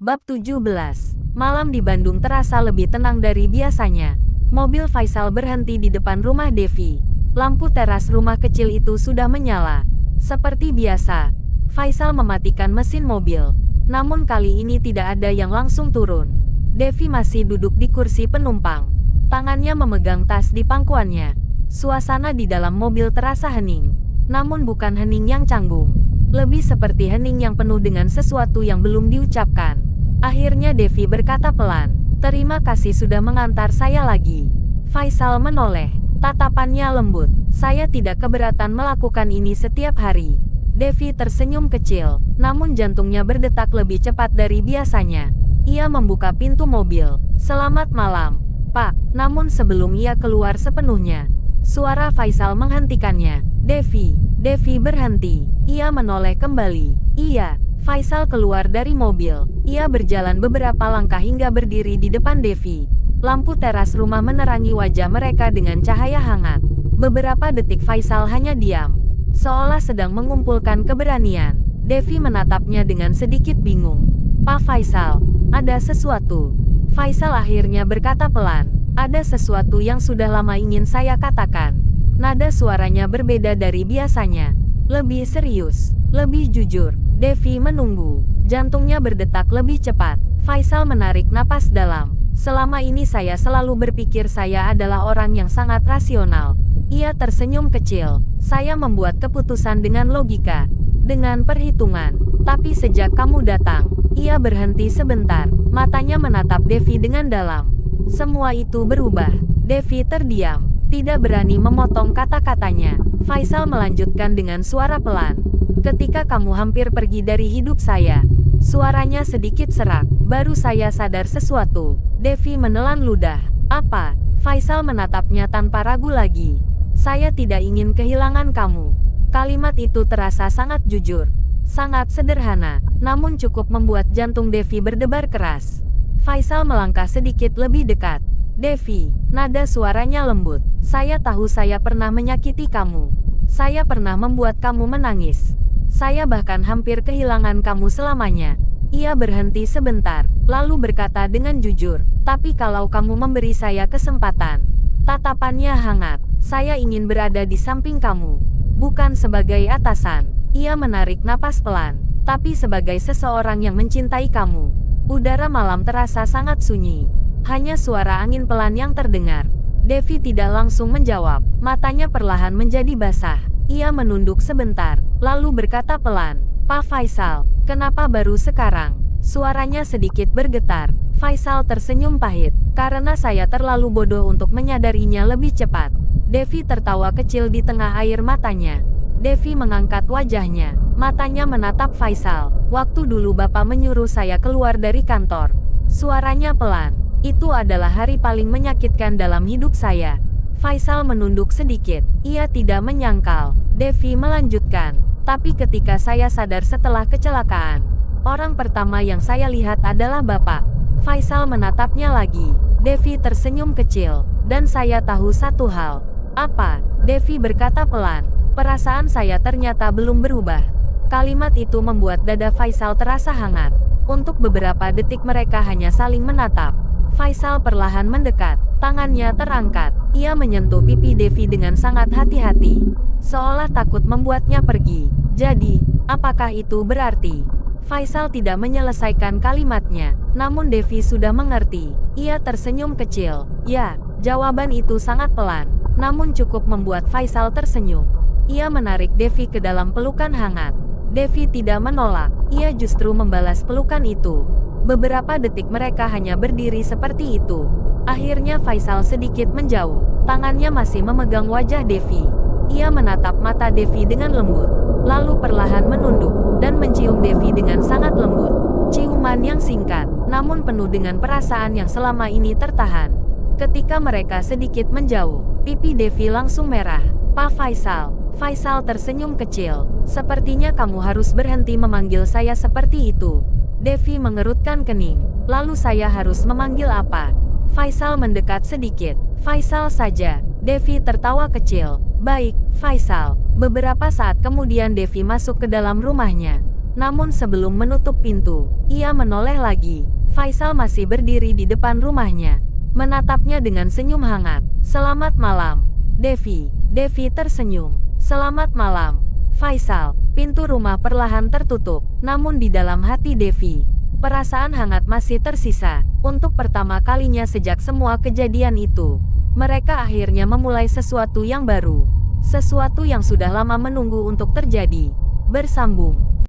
Bab 17. Malam di Bandung terasa lebih tenang dari biasanya. Mobil Faisal berhenti di depan rumah Devi. Lampu teras rumah kecil itu sudah menyala. Seperti biasa, Faisal mematikan mesin mobil. Namun kali ini tidak ada yang langsung turun. Devi masih duduk di kursi penumpang. Tangannya memegang tas di pangkuannya. Suasana di dalam mobil terasa hening. Namun bukan hening yang canggung. Lebih seperti hening yang penuh dengan sesuatu yang belum diucapkan. Akhirnya Devi berkata pelan, "Terima kasih sudah mengantar saya lagi." Faisal menoleh. Tatapannya lembut. "Saya tidak keberatan melakukan ini setiap hari." Devi tersenyum kecil, namun jantungnya berdetak lebih cepat dari biasanya. Ia membuka pintu mobil. "Selamat malam, Pak." Namun sebelum ia keluar sepenuhnya, suara Faisal menghentikannya. Devi berhenti." Ia menoleh kembali. "Iya." Faisal keluar dari mobil. Ia berjalan beberapa langkah hingga berdiri di depan Devi. Lampu teras rumah menerangi wajah mereka dengan cahaya hangat. Beberapa detik Faisal hanya diam, seolah sedang mengumpulkan keberanian. Devi menatapnya dengan sedikit bingung. "Pak Faisal, ada sesuatu." Faisal akhirnya berkata pelan, "Ada sesuatu yang sudah lama ingin saya katakan." Nada suaranya berbeda dari biasanya. Lebih serius, lebih jujur. Devi menunggu. Jantungnya berdetak lebih cepat. Faisal menarik napas dalam. "Selama ini saya selalu berpikir saya adalah orang yang sangat rasional." Ia tersenyum kecil. "Saya membuat keputusan dengan logika, dengan perhitungan. Tapi sejak kamu datang..." Ia berhenti sebentar. Matanya menatap Devi dengan dalam. Semua itu berubah. Devi terdiam, tidak berani memotong kata-katanya. Faisal melanjutkan dengan suara pelan. "Ketika kamu hampir pergi dari hidup saya." Suaranya sedikit serak. "Baru saya sadar sesuatu." Devi menelan ludah. "Apa?" Faisal menatapnya tanpa ragu lagi. "Saya tidak ingin kehilangan kamu." Kalimat itu terasa sangat jujur, sangat sederhana, namun cukup membuat jantung Devi berdebar keras. Faisal melangkah sedikit lebih dekat. "Devi," nada suaranya lembut. "Saya tahu saya pernah menyakiti kamu. Saya pernah membuat kamu menangis. Saya bahkan hampir kehilangan kamu selamanya." Ia berhenti sebentar, lalu berkata dengan jujur, "Tapi kalau kamu memberi saya kesempatan." Tatapannya hangat. "Saya ingin berada di samping kamu. Bukan sebagai atasan." Ia menarik napas pelan. "Tapi sebagai seseorang yang mencintai kamu." Udara malam terasa sangat sunyi. Hanya suara angin pelan yang terdengar. Devi tidak langsung menjawab. Matanya perlahan menjadi basah. Ia menunduk sebentar, lalu berkata pelan, "Pak Faisal, kenapa baru sekarang?" Suaranya sedikit bergetar. Faisal tersenyum pahit. "Karena saya terlalu bodoh untuk menyadarinya lebih cepat." Devi tertawa kecil di tengah air matanya. Devi mengangkat wajahnya. Matanya menatap Faisal. "Waktu dulu Bapak menyuruh saya keluar dari kantor." Suaranya pelan. "Itu adalah hari paling menyakitkan dalam hidup saya." Faisal menunduk sedikit. Ia tidak menyangkal. Devi melanjutkan, "Tapi ketika saya sadar setelah kecelakaan, orang pertama yang saya lihat adalah Bapak." Faisal menatapnya lagi. Devi tersenyum kecil. "Dan saya tahu satu hal." "Apa?" Devi berkata pelan. "Perasaan saya ternyata belum berubah." Kalimat itu membuat dada Faisal terasa hangat. Untuk beberapa detik mereka hanya saling menatap. Faisal perlahan mendekat. Tangannya terangkat. Ia menyentuh pipi Devi dengan sangat hati-hati, seolah takut membuatnya pergi. "Jadi, apakah itu berarti?" Faisal tidak menyelesaikan kalimatnya, namun Devi sudah mengerti. Ia tersenyum kecil. "Ya." Jawaban itu sangat pelan, namun cukup membuat Faisal tersenyum. Ia menarik Devi ke dalam pelukan hangat. Devi tidak menolak. Ia justru membalas pelukan itu. Beberapa detik mereka hanya berdiri seperti itu. Akhirnya Faisal sedikit menjauh. Tangannya masih memegang wajah Devi. Ia menatap mata Devi dengan lembut, lalu perlahan menunduk, dan mencium Devi dengan sangat lembut. Ciuman yang singkat, namun penuh dengan perasaan yang selama ini tertahan. Ketika mereka sedikit menjauh, pipi Devi langsung merah. "Pak Faisal." Faisal tersenyum kecil. "Sepertinya kamu harus berhenti memanggil saya seperti itu." Devi mengerutkan kening. "Lalu saya harus memanggil apa?" Faisal mendekat sedikit. "Faisal saja." Devi tertawa kecil. "Baik, Faisal." Beberapa saat kemudian Devi masuk ke dalam rumahnya. Namun sebelum menutup pintu, ia menoleh lagi. Faisal masih berdiri di depan rumahnya, menatapnya dengan senyum hangat. "Selamat malam, Devi." Devi tersenyum. "Selamat malam, Faisal." Pintu rumah perlahan tertutup, namun di dalam hati Devi, perasaan hangat masih tersisa. Untuk pertama kalinya sejak semua kejadian itu, mereka akhirnya memulai sesuatu yang baru. Sesuatu yang sudah lama menunggu untuk terjadi. Bersambung.